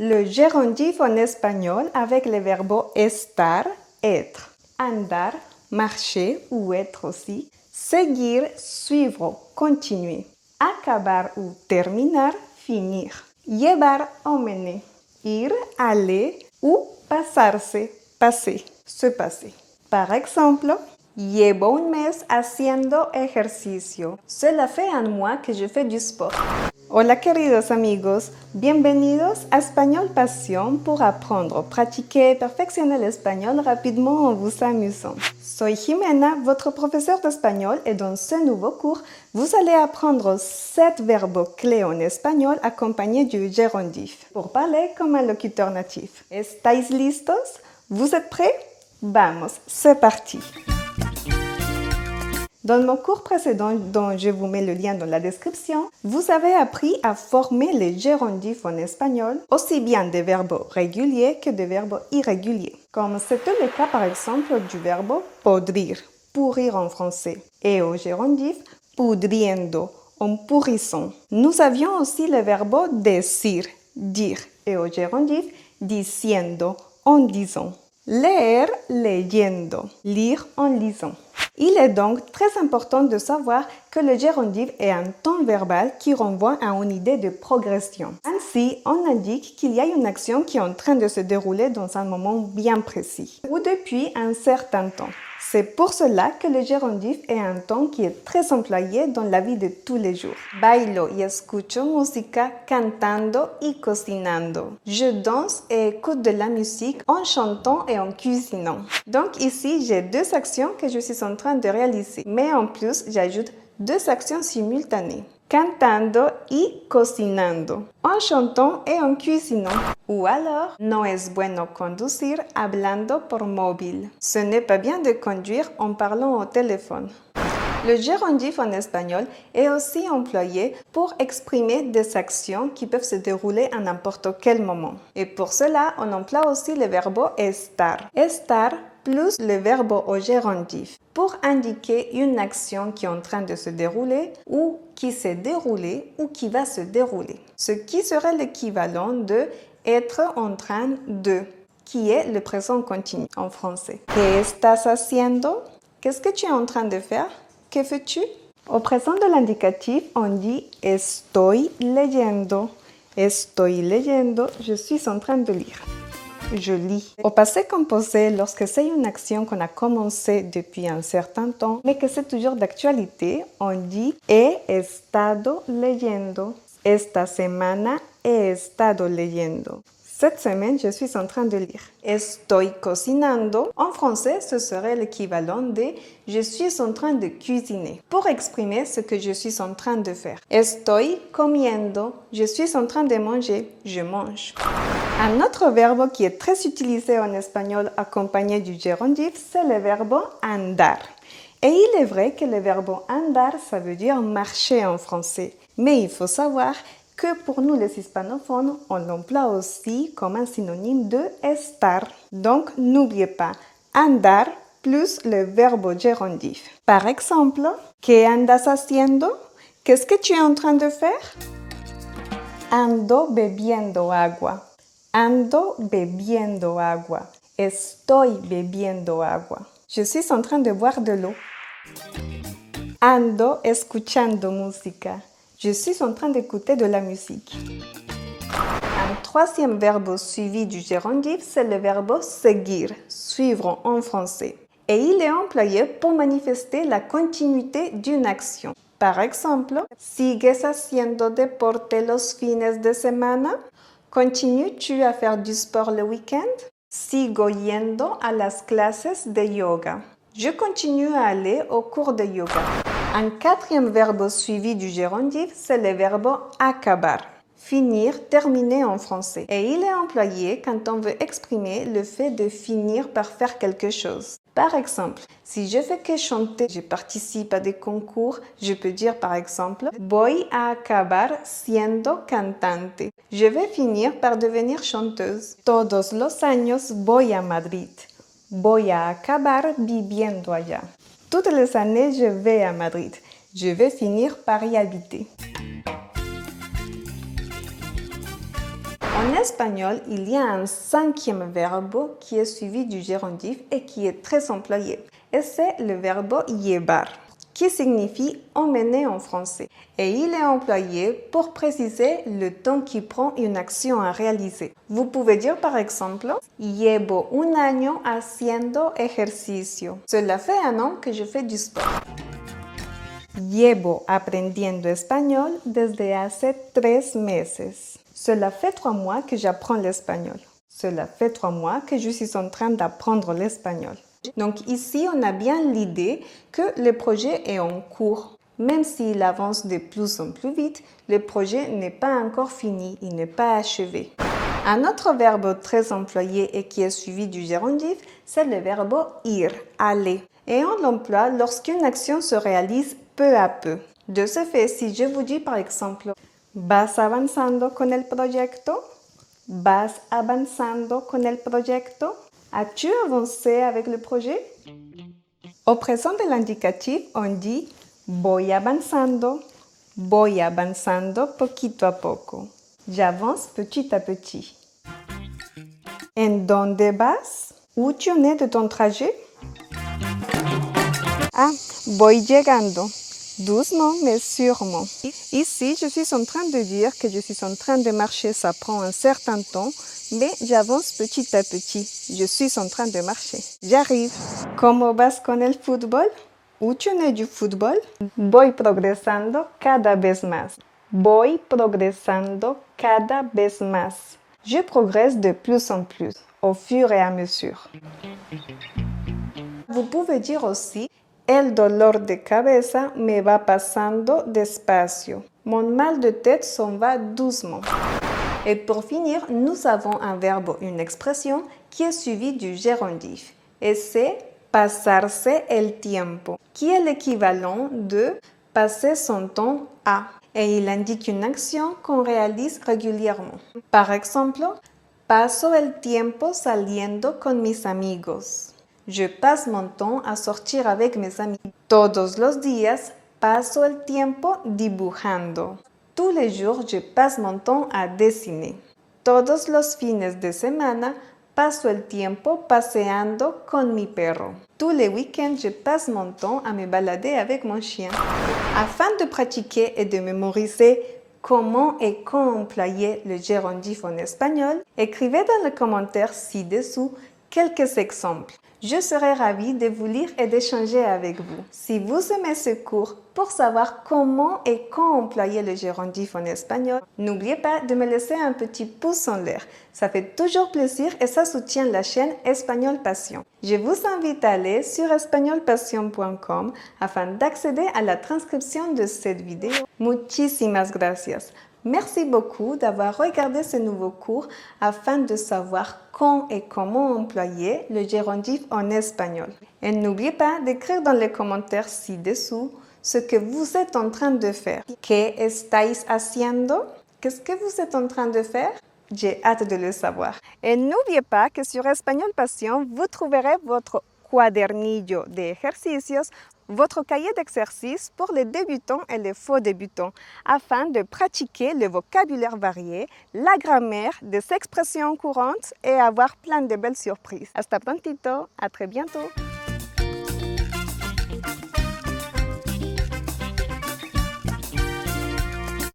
Le gérondif en espagnol avec les verbes estar, être, andar, marcher ou être aussi, seguir, suivre, continuer, acabar ou terminar, finir, llevar, emmener, ir, aller ou pasarse, passer, se passer. Par exemple, llevo un mes haciendo ejercicio. Cela fait un mois que je fais du sport. Hola queridos amigos, bienvenidos a Espagnol Passion pour apprendre, pratiquer et perfectionner l'espagnol rapidement en vous amusant. Soy Jimena, votre professeur d'espagnol et dans ce nouveau cours, vous allez apprendre 7 verbes clés en espagnol accompagnés du gérondif pour parler comme un locuteur natif. ¿Estáis listos? Vous êtes prêts? Vamos, c'est parti! Dans mon cours précédent, dont je vous mets le lien dans la description, vous avez appris à former les gérondifs en espagnol, aussi bien des verbes réguliers que des verbes irréguliers. Comme c'était le cas par exemple du verbe podrir, pourrir en français, et au gérondif pudriendo, en pourrissant. Nous avions aussi le verbe decir, dire, et au gérondif diciendo, en disant. Leer, leyendo, lire en lisant. Il est donc très important de savoir que le gérondif est un temps verbal qui renvoie à une idée de progression. Ainsi, on indique qu'il y a une action qui est en train de se dérouler dans un moment bien précis ou depuis un certain temps. C'est pour cela que le gérondif est un temps qui est très employé dans la vie de tous les jours. Bailo y escucho música cantando y cocinando. Je danse et écoute de la musique en chantant et en cuisinant. Donc ici, j'ai 2 actions que je suis en train de réaliser. Mais en plus, j'ajoute 2 actions simultanées. Cantando y cocinando. En chantant et en cuisinant. Ou alors, no es bueno conducir hablando por móvil. Ce n'est pas bien de conduire en parlant au téléphone. Le gérondif en espagnol est aussi employé pour exprimer des actions qui peuvent se dérouler à n'importe quel moment. Et pour cela, on emploie aussi le verbe estar. Estar plus le verbe au gérondif pour indiquer une action qui est en train de se dérouler ou qui s'est déroulée ou qui va se dérouler. Ce qui serait l'équivalent de être en train de, qui est le présent continu en français. ¿Qué estás haciendo? Qu'est-ce que tu es en train de faire? Que fais-tu? Au présent de l'indicatif, on dit estoy leyendo. Estoy leyendo, je suis en train de lire. Je lis. Au passé composé, lorsque c'est une action qu'on a commencé depuis un certain temps, mais que c'est toujours d'actualité, on dit he estado leyendo. Esta semana he estado leyendo. Cette semaine, je suis en train de lire. Estoy cocinando. En français, ce serait l'équivalent de je suis en train de cuisiner pour exprimer ce que je suis en train de faire. Estoy comiendo. Je suis en train de manger. Je mange. Un autre verbe qui est très utilisé en espagnol accompagné du gérondif, c'est le verbe andar. Et il est vrai que le verbe andar, ça veut dire marcher en français. Mais il faut savoir que pour nous les hispanophones, on l'emploie aussi comme un synonyme de estar. Donc, n'oubliez pas, andar plus le verbe gérondif. Par exemple, ¿qué andas haciendo? Qu'est-ce que tu es en train de faire? Ando bebiendo agua. Ando bebiendo agua. Estoy bebiendo agua. Je suis en train de boire de l'eau. Ando escuchando música. Je suis en train d'écouter de la musique. Un troisième verbe suivi du gérondif, c'est le verbe seguir, suivre en français. Et il est employé pour manifester la continuité d'une action. Par exemple, ¿sigues haciendo deporte los fines de semana? Continues-tu à faire du sport le week-end? Sigo yendo a las clases de yoga. Je continue à aller au cours de yoga. Un 4e verbe suivi du gérondif, c'est le verbe acabar. Finir, terminer en français. Et il est employé quand on veut exprimer le fait de finir par faire quelque chose. Par exemple, si je fais que chanter, je participe à des concours, je peux dire par exemple voy a acabar siendo cantante. Je vais finir par devenir chanteuse. Todos los años voy a Madrid. Voy a acabar viviendo allá. Toutes les années, je vais à Madrid. Je vais finir par y habiter. En espagnol, il y a un cinquième verbe qui est suivi du gérondif et qui est très employé. Et c'est le verbe llevar, qui signifie emmener en français. Et il est employé pour préciser le temps qui prend une action à réaliser. Vous pouvez dire par exemple, llevo un año haciendo ejercicio. Cela fait un an que je fais du sport. Llevo aprendiendo español desde hace 3 meses. Cela fait 3 mois que j'apprends l'espagnol. Cela fait 3 mois que je suis en train d'apprendre l'espagnol. Donc ici, on a bien l'idée que le projet est en cours. Même s'il avance de plus en plus vite, le projet n'est pas encore fini, il n'est pas achevé. Un autre verbe très employé et qui est suivi du gérondif, c'est le verbe ir, aller. Et on l'emploie lorsqu'une action se réalise peu à peu. De ce fait, si je vous dis par exemple, ¿vas avanzando con el proyecto? ¿Vas avanzando con el proyecto? As-tu avancé avec le projet? Au présent de l'indicatif, on dit voy avanzando poquito a poco. J'avance petit à petit. En dónde vas? Où tu en es de ton trajet? Ah, voy llegando. Doucement mais sûrement. Ici, je suis en train de dire que je suis en train de marcher, ça prend un certain temps, mais j'avance petit à petit. Je suis en train de marcher. J'arrive. ¿Cómo vas con el fútbol? Où tu en es du football? Voy progresando cada vez más. Voy progresando cada vez más. Je progresse de plus en plus, au fur et à mesure. Vous pouvez dire aussi El dolor de cabeza me va pasando despacio. Mon mal de tête s'en va doucement. Et pour finir, nous avons un verbe, une expression qui est suivie du gérondif. Et c'est pasarse el tiempo, qui est l'équivalent de passer son temps à. Et il indique une action qu'on réalise régulièrement. Par exemple, paso el tiempo saliendo con mis amigos. Je passe mon temps à sortir avec mes amis. Todos los días paso el tiempo dibujando. Tous les jours, je passe mon temps à dessiner. Todos los fines de semana paso el tiempo paseando con mi perro. Tous les week-ends, je passe mon temps à me balader avec mon chien. Afin de pratiquer et de mémoriser comment et quand employer le gérondif en espagnol, écrivez dans les commentaires ci-dessous quelques exemples. Je serai ravie de vous lire et d'échanger avec vous. Si vous aimez ce cours, pour savoir comment et quand employer le gérondif en espagnol, n'oubliez pas de me laisser un petit pouce en l'air. Ça fait toujours plaisir et ça soutient la chaîne Espagnol Passion. Je vous invite à aller sur espagnolpassion.com afin d'accéder à la transcription de cette vidéo. Muchísimas gracias. Merci beaucoup d'avoir regardé ce nouveau cours afin de savoir quand et comment employer le gérondif en espagnol. Et n'oubliez pas d'écrire dans les commentaires ci-dessous ce que vous êtes en train de faire. ¿Qué estáis haciendo? Qu'est-ce que vous êtes en train de faire? J'ai hâte de le savoir. Et n'oubliez pas que sur Espagnol Passion, vous trouverez votre cuadernillo de ejercicios, votre cahier d'exercices pour les débutants et les faux débutants, afin de pratiquer le vocabulaire varié, la grammaire, des expressions courantes et avoir plein de belles surprises. Hasta prontito, à très bientôt!